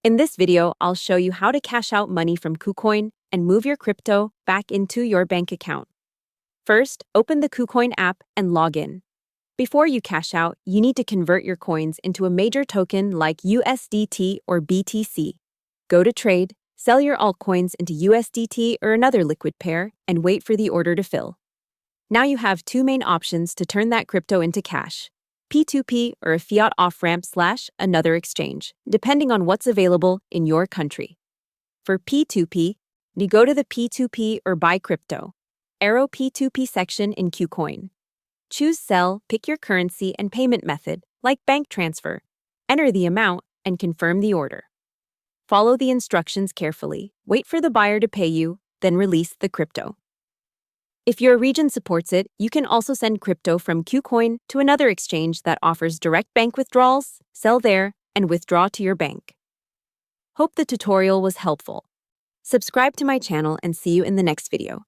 In this video, I'll show you how to cash out money from KuCoin and move your crypto back into your bank account. First, open the KuCoin app and log in. Before you cash out, you need to convert your coins into a major token like USDT or BTC. Go to Trade, sell your altcoins into USDT or another liquid pair, and wait for the order to fill. Now you have two main options to turn that crypto into cash: P2P or a fiat off-ramp / another exchange, depending on what's available in your country. For P2P, you go to the P2P or Buy Crypto arrow P2P section in KuCoin. Choose Sell, pick your currency and payment method, like bank transfer. Enter the amount and confirm the order. Follow the instructions carefully, wait for the buyer to pay you, then release the crypto. If your region supports it, you can also send crypto from KuCoin to another exchange that offers direct bank withdrawals, sell there, and withdraw to your bank. Hope the tutorial was helpful. Subscribe to my channel and see you in the next video.